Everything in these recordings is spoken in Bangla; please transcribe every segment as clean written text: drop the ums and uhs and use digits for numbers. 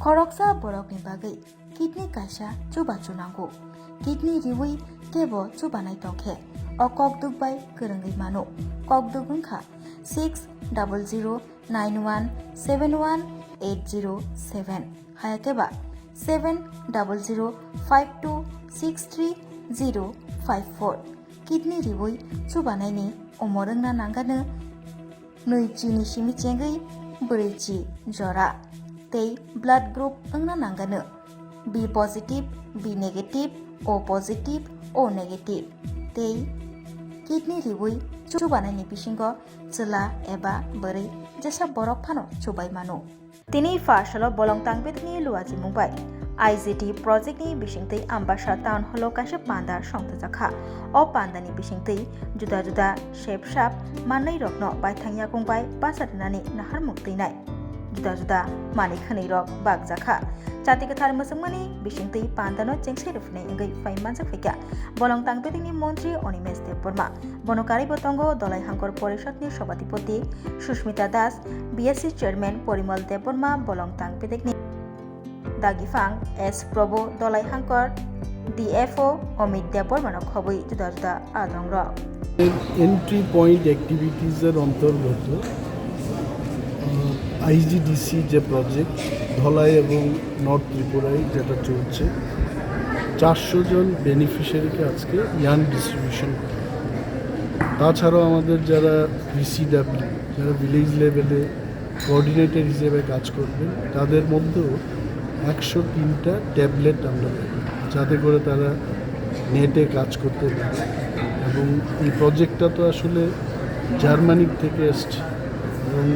खरकसा बरकनि बागै किडनी कायसा चुबाचु नांगौ किडनी रिवै केबो चुबानाय तंखे अ ककदुगबाय गोरोङै मानो ककदुग ओंखा 600091718007 हायाकेबा 7005263054 किडनी रिवै चुबानायनि अमरंना नांगानो नैजिनि सिमिचेंगै ब्रैजि जरा तै ब्लाड ग्रुप ओंना नांगानो B positive B negative O positive O negative तै किडनी रिवै चुबानायनि बिसिंग चला एबा बोरै जेसा बरक फानो चुबाय मानो तिनि फार्स्टल बलं तांबेतनि लुआजि मुंबाय आईजीटी प्रोजेक्टनि बिसिंतै आम्बासा टाउन हल कासे पान्दा संतजाखा अ पान्दानि बिसिंतै जुदा जुदा शेप शाप मानै रकनो बायथांया गंबाय बासादनानि नाहार मुक्तैनाय जुदा जुदा मानै खनै रक बागजाखा जाति कथार मोसंमानि बिसिंतै पान्दानो जेंसे रुफनाय इंगै फाइमानजा फैका बलं तांबेतनि मन्त्री अनिमेश देबबर्मा बनकारि बतंगो दलाई हांकर परिषदनि सभापति सुष्मिता दास बीएससी चेयरमैन परिमल देबबर्मा बलं तांबेतनि दागिफां एस प्रभु दलाई हांकर डीएफओ अमित देबबर्मानो खबै जुदा जुदा आदंग एंट्री पॉइंट एक्टिविटीजर अंतर्गत आईजीडीसी যে প্রজেক্ট ধলাই এবং নর্থ ত্রিপুরায় যেটা চলছে 400 জন বেনিফিশিয়ারিকে আজকে ইয়ান ডিস্ট্রিবিউশন করা তাছাড়াও আমাদের যারা ভিসিডাব্লিউ যারা ভিলেজ লেভেলে কোঅর্ডিনেটর হিসেবে কাজ করবেন তাদের মধ্যেও 103টা ট্যাবলেট আমরা দেব যাতে করে তারা নেটে কাজ করতে পারে এবং এই প্রজেক্টটা তো আসলে জার্মানি থেকে এসছে এবং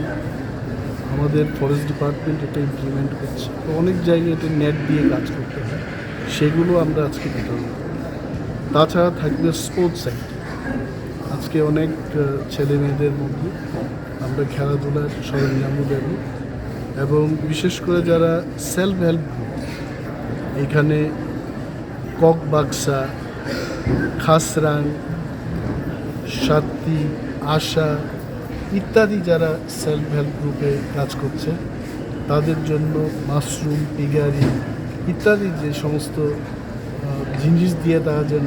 আমাদের ফরেস্ট ডিপার্টমেন্ট এটা ইমপ্লিমেন্ট করছে তো অনেক জায়গায় এটা নেট দিয়ে কাজ করতে হয় সেগুলো আমরা আজকে বিতরণ করব তাছাড়া থাকবে স্পোর্টস সেক্টর আজকে অনেক ছেলে মেয়েদের মধ্যে আমরা খেলাধুলার সরঞ্জামও দেব এবং বিশেষ করে যারা সেলফ হেল্প গ্রুপ এখানে ককবাক্সা খাসরাং সাত্তি আশা ইত্যাদি যারা সেলফ হেল্প গ্রুপে কাজ করছে তাদের জন্য মাশরুম পিগারি ইত্যাদি যে সমস্ত জিনিস দিয়ে তারা যেন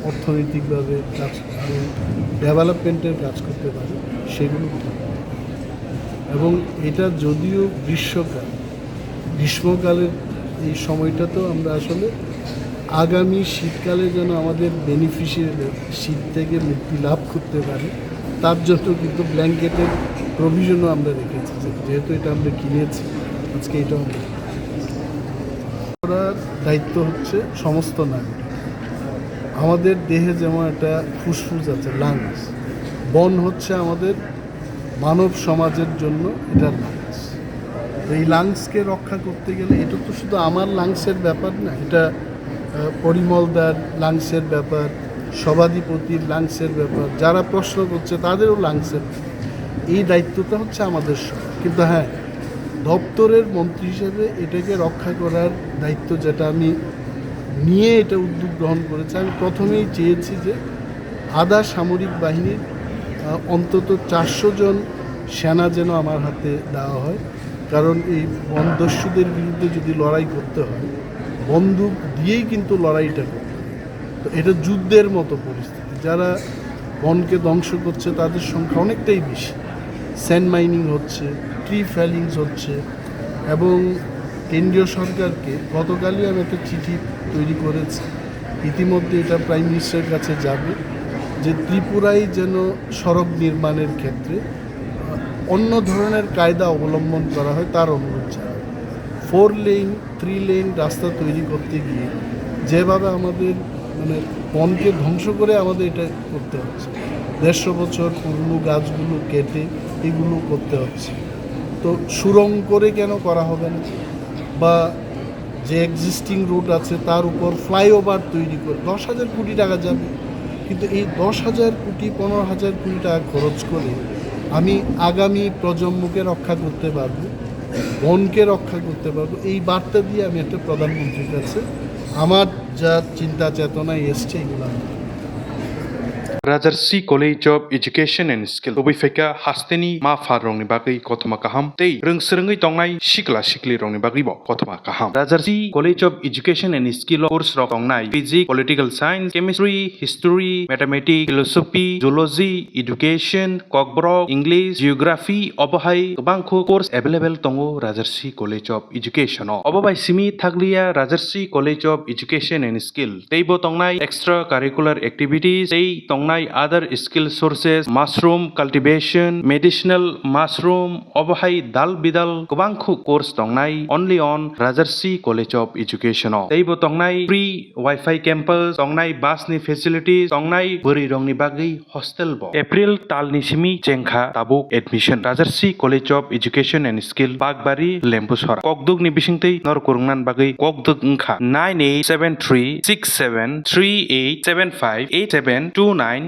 অর্থনৈতিকভাবে কাজ ডেভেলপমেন্টের কাজ করতে পারে সেগুলো এবং এটা যদিও গ্রীষ্মকালের এই সময়টা তো আমরা আসলে আগামী শীতকালে যেন আমাদের বেনিফিশিয়ারি শীত থেকে মুক্তি লাভ করতে পারে তার জন্য কিন্তু ব্ল্যাঙ্কেটের প্রভিশনও আমরা রেখেছি যেহেতু এটা আমরা কিনেছি আজকে এটা করার দায়িত্ব হচ্ছে সমস্ত নাগরিক আমাদের দেহে যেমন একটা ফুসফুস আছে লাংস বন হচ্ছে আমাদের মানব সমাজের জন্য এটা লাংস এই লাংসকে রক্ষা করতে গেলে এটা তো শুধু আমার লাংসের ব্যাপার না এটা পরিমলদার লাংসের ব্যাপার সভাধিপতির লাংসের ব্যাপার যারা প্রশ্ন করছে তাদেরও লাংসের এই দায়িত্বটা হচ্ছে আমাদের সব কিন্তু হ্যাঁ দপ্তরের মন্ত্রী হিসেবে এটাকে রক্ষা করার দায়িত্ব যেটা আমি নিয়ে এটা উদ্যোগ গ্রহণ করেছি আমি প্রথমেই চেয়েছি যে আধা সামরিক বাহিনীর অন্তত 400 জন সেনা যেন আমার হাতে দেওয়া হয় কারণ এই বনদস্যুদের বিরুদ্ধে যদি লড়াই করতে হয় বন্দুক দিয়েই কিন্তু লড়াইটা করতে হয় তো এটা যুদ্ধের মতো পরিস্থিতি যারা বনকে ধ্বংস করছে তাদের সংখ্যা অনেকটাই বেশি স্যান্ড মাইনিং হচ্ছে ট্রি ফেলিংস হচ্ছে এবং কেন্দ্রীয় সরকারকে গতকালই আমি একটা চিঠি তৈরি করেছি ইতিমধ্যে এটা প্রাইম মিনিস্টারের কাছে যাবে যে ত্রিপুরায় যেন সড়ক নির্মাণের ক্ষেত্রে অন্য ধরনের কায়দা অবলম্বন করা হয় তার অনুরোধ জানাবে 4 লেন 3 লেন রাস্তা তৈরি করতে গিয়ে যেভাবে আমাদের মানে বনকে ধ্বংস করে আমাদের এটা করতে হচ্ছে 150 বছর পুরনো গাছগুলো কেটে এগুলো করতে হচ্ছে তো সুরঙ্গ করে কেন করা হবে না বা যে এক্সিস্টিং রুট আছে তার উপর ফ্লাইওভার তৈরি করে 10,000 কোটি টাকা যাবে কিন্তু এই 10,000 কোটি 15,000 কোটি টাকা খরচ করে আমি আগামী প্রজন্মকে রক্ষা করতে পারবো বনকে রক্ষা করতে পারবো এই বার্তা দিয়ে আমি একটা প্রধানমন্ত্রীর কাছে আমার যা চিন্তা চেতনায় এসছে এগুলো Rajarsi College of Education and Skill Obifeka Hasteni Ma Farongni Bagi Kotoma Kaham Tei Rungsrengi Tongai Shikla Shikli Rongni Bagi Bo Kotoma Kaham Rajarsi College of Education and Skill course rok tongnai Physics, Political Science, Chemistry, History, Mathematics, Philosophy, Zoology, Education, Kokborok, English, Geography Obahai Kobangko course available tongo Rajarsi College of Education Obabai Simi Thaglia Rajarsi College of Education and Skill Teibo tongnai extra curricular activities Tei tongnai other skill sources mushroom cultivation medicinal mushroom Obahai Dal Bidal Kobangko course tongnai only on Rajarsi College of Education Teibo tongnai free Wi-Fi campus tongnai bus ni facilities tongnai buri rongni bagi hostel bo April talni simi chengkha tabuk admission Rajarsi College of Education and Skill Bagbari Lembusora Kokduk ni bisingtei nor kurungnan bagi Kokduk ngkha 98736738758729801803